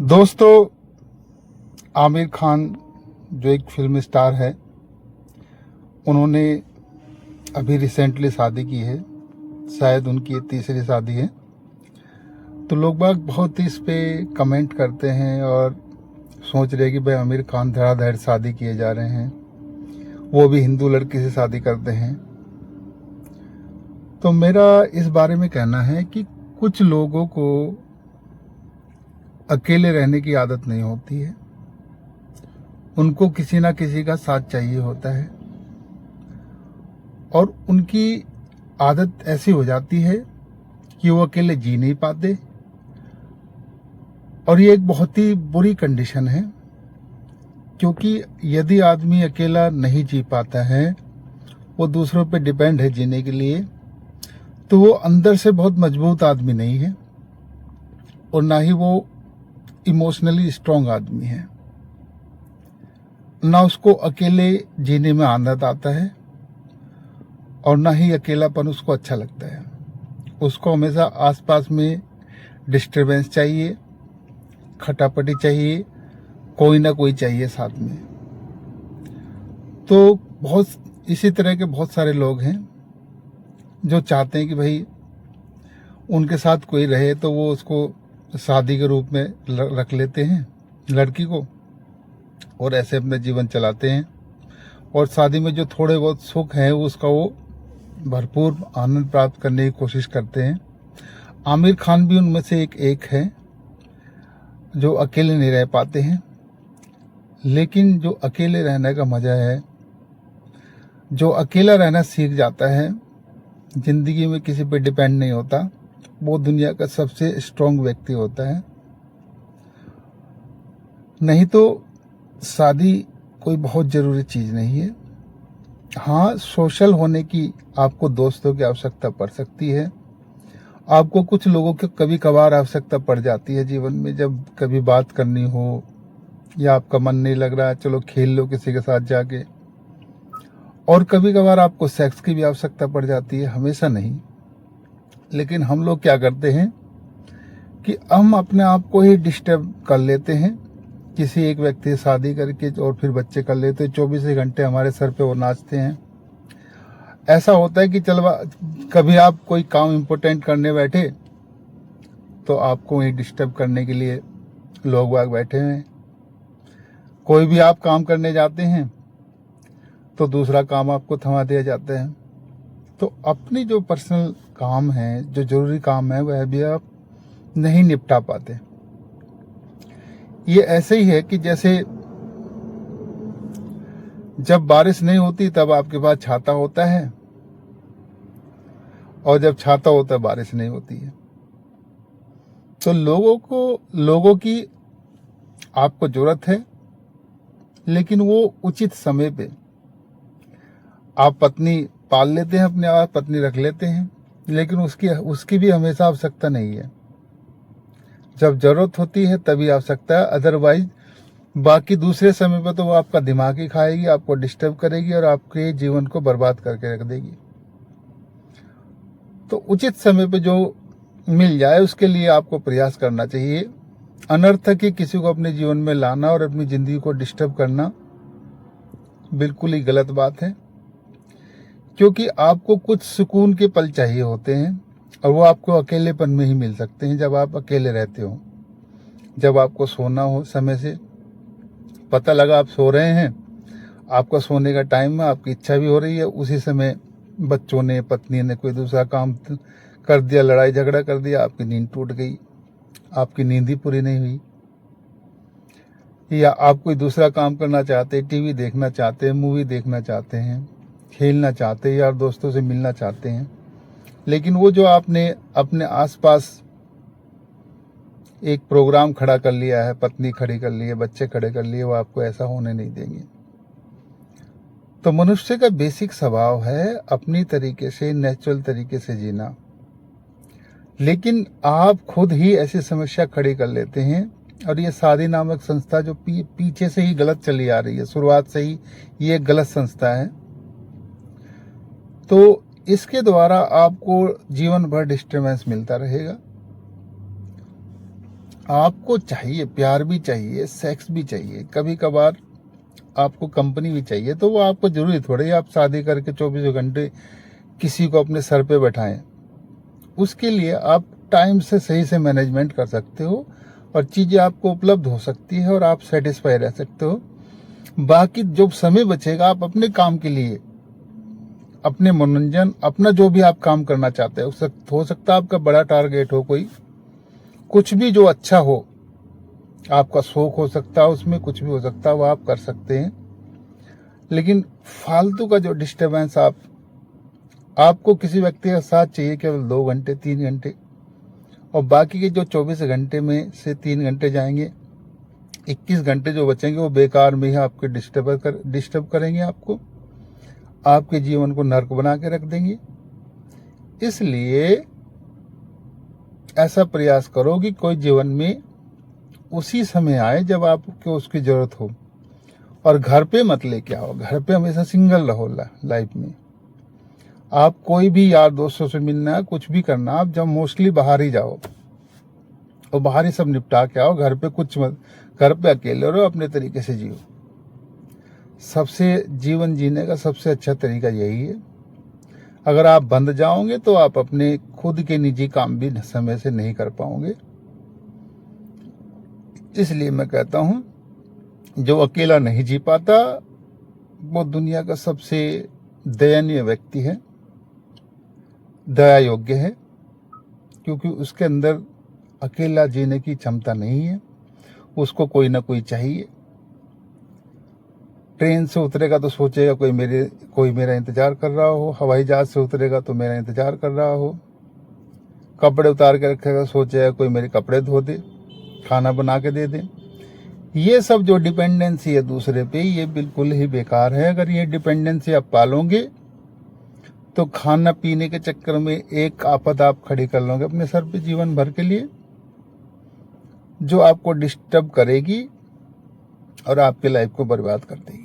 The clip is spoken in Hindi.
दोस्तों, आमिर खान जो एक फिल्म स्टार है, उन्होंने अभी रिसेंटली शादी की है। शायद उनकी ये तीसरी शादी है। तो लोग बाग बहुत ही इस पे कमेंट करते हैं और सोच रहे हैं कि भाई आमिर खान धड़ाधड़ शादी किए जा रहे हैं, वो भी हिंदू लड़की से शादी करते हैं। तो मेरा इस बारे में कहना है कि कुछ लोगों को अकेले रहने की आदत नहीं होती है, उनको किसी ना किसी का साथ चाहिए होता है और उनकी आदत ऐसी हो जाती है कि वो अकेले जी नहीं पाते। और ये एक बहुत ही बुरी कंडीशन है, क्योंकि यदि आदमी अकेला नहीं जी पाता है, वो दूसरों पे डिपेंड है जीने के लिए, तो वो अंदर से बहुत मजबूत आदमी नहीं है और ना ही वो इमोशनली स्ट्रांग आदमी है। ना उसको अकेले जीने में आनंद आता है और ना ही अकेलापन उसको अच्छा लगता है। उसको हमेशा आसपास में डिस्टरबेंस चाहिए, खटापटी चाहिए, कोई ना कोई चाहिए साथ में। तो बहुत इसी तरह के बहुत सारे लोग हैं जो चाहते हैं कि भाई उनके साथ कोई रहे, तो वो उसको शादी के रूप में रख लेते हैं लड़की को और ऐसे अपना जीवन चलाते हैं। और शादी में जो थोड़े बहुत सुख हैं उसका वो भरपूर आनंद प्राप्त करने की कोशिश करते हैं। आमिर खान भी उनमें से एक है जो अकेले नहीं रह पाते हैं। लेकिन जो अकेले रहने का मज़ा है, जो अकेला रहना सीख जाता है, ज़िंदगी में किसी पे डिपेंड नहीं होता, वो दुनिया का सबसे स्ट्रांग व्यक्ति होता है। नहीं तो शादी कोई बहुत ज़रूरी चीज़ नहीं है। हाँ, सोशल होने की आपको दोस्तों की आवश्यकता पड़ सकती है। आपको कुछ लोगों की कभी कभार आवश्यकता पड़ जाती है जीवन में, जब कभी बात करनी हो या आपका मन नहीं लग रहा है, चलो खेल लो किसी के साथ जाके। और कभी कभार आपको सेक्स की भी आवश्यकता पड़ जाती है, हमेशा नहीं। लेकिन हम लोग क्या करते हैं कि हम अपने आप को ही डिस्टर्ब कर लेते हैं किसी एक व्यक्ति से शादी करके, और फिर बच्चे कर लेते हैं। 24 घंटे हमारे सर पे वो नाचते हैं। ऐसा होता है कि चलो कभी आप कोई काम इम्पोर्टेंट करने बैठे तो आपको वहीं डिस्टर्ब करने के लिए लोग बाग बैठे हैं। कोई भी आप काम करने जाते हैं तो दूसरा काम आपको थमा दिया जाता है। तो अपनी जो पर्सनल काम है, जो ज़रूरी काम है, वह भी आप नहीं निपटा पाते। ये ऐसे ही है कि जैसे जब बारिश नहीं होती तब आपके पास छाता होता है, और जब छाता होता है बारिश नहीं होती है। तो लोगों की आपको जरूरत है, लेकिन वो उचित समय पे। आप पत्नी पाल लेते हैं, अपने आप पत्नी रख लेते हैं, लेकिन उसकी भी हमेशा आवश्यकता नहीं है। जब जरूरत होती है तभी आवश्यकता है, अदरवाइज बाकी दूसरे समय पर तो वो आपका दिमाग ही खाएगी, आपको डिस्टर्ब करेगी और आपके जीवन को बर्बाद करके रख देगी। तो उचित समय पे जो मिल जाए उसके लिए आपको प्रयास करना चाहिए। अनर्थक ही किसी को अपने जीवन में लाना और अपनी जिंदगी को डिस्टर्ब करना बिल्कुल ही गलत बात है, क्योंकि आपको कुछ सुकून के पल चाहिए होते हैं और वो आपको अकेलेपन में ही मिल सकते हैं। जब आप अकेले रहते हो, जब आपको सोना हो, समय से पता लगा आप सो रहे हैं, आपका सोने का टाइम है, आपकी इच्छा भी हो रही है, उसी समय बच्चों ने, पत्नी ने कोई दूसरा काम कर दिया, लड़ाई झगड़ा कर दिया, आपकी नींद टूट गई, आपकी नींद ही पूरी नहीं हुई। या आप कोई दूसरा काम करना चाहते हैं, टीवी देखना चाहते हैं, मूवी देखना चाहते हैं, खेलना चाहते हैं, यार दोस्तों से मिलना चाहते हैं, लेकिन वो जो आपने अपने आसपास एक प्रोग्राम खड़ा कर लिया है, पत्नी खड़ी कर ली है, बच्चे खड़े कर लिए, वो आपको ऐसा होने नहीं देंगे। तो मनुष्य का बेसिक स्वभाव है अपनी तरीके से, नेचुरल तरीके से जीना। लेकिन आप खुद ही ऐसी समस्या खड़ी कर लेते हैं, और ये शादी नामक संस्था जो पीछे से ही गलत चली आ रही है, शुरुआत से ही ये गलत संस्था है, तो इसके द्वारा आपको जीवन भर डिस्टर्बेंस मिलता रहेगा। आपको चाहिए, प्यार भी चाहिए, सेक्स भी चाहिए, कभी कभार आपको कंपनी भी चाहिए, तो वो आपको जरूरी थोड़ी है आप शादी करके 24 घंटे किसी को अपने सर पे बैठाएं। उसके लिए आप टाइम से सही से मैनेजमेंट कर सकते हो और चीज़ें आपको उपलब्ध हो सकती है और आप सेटिस्फाई रह सकते हो। बाकी जो समय बचेगा आप अपने काम के लिए, अपने मनोरंजन, अपना जो भी आप काम करना चाहते हो सकता है आपका बड़ा टारगेट हो, कोई कुछ भी जो अच्छा हो, आपका शौक हो सकता है, उसमें कुछ भी हो सकता है, वो आप कर सकते हैं। लेकिन फालतू का जो डिस्टरबेंस आपको किसी व्यक्ति के साथ चाहिए केवल 2 घंटे 3 घंटे, और बाकी के जो 24 घंटे में से 3 घंटे जाएंगे, 21 घंटे जो बचेंगे वो बेकार में ही आपके डिस्टर्ब करेंगे, आपके जीवन को नर्क बना के रख देंगे। इसलिए ऐसा प्रयास करो कि कोई जीवन में उसी समय आए जब आपको उसकी जरूरत हो, और घर पे मत लेके आओ। घर पे हमेशा सिंगल रहो लाइफ में। आप कोई भी यार दोस्तों से मिलना है, कुछ भी करना, आप जब मोस्टली बाहर ही जाओ और बाहर ही सब निपटा के आओ। घर पे कुछ मत, घर पे अकेले रहो, अपने तरीके से जियो। सबसे जीवन जीने का सबसे अच्छा तरीका यही है। अगर आप बंद जाओगे तो आप अपने खुद के निजी काम भी समय से नहीं कर पाओगे। इसलिए मैं कहता हूं, जो अकेला नहीं जी पाता वो दुनिया का सबसे दयनीय व्यक्ति है, दया योग्य है, क्योंकि उसके अंदर अकेला जीने की क्षमता नहीं है। उसको कोई ना कोई चाहिए। ट्रेन से उतरेगा तो सोचेगा कोई मेरा इंतजार कर रहा हो, हवाई जहाज से उतरेगा तो मेरा इंतजार कर रहा हो, कपड़े उतार के रखेगा सोचेगा कोई मेरे कपड़े धो दे, खाना बना के दे दे। ये सब जो डिपेंडेंसी है दूसरे पे, ये बिल्कुल ही बेकार है। अगर ये डिपेंडेंसी आप पालोगे तो खाना पीने के चक्कर में एक आफत आप खड़ी कर लोगे अपने सर पे जीवन भर के लिए, जो आपको डिस्टर्ब करेगी और आपकी लाइफ को बर्बाद कर देगी।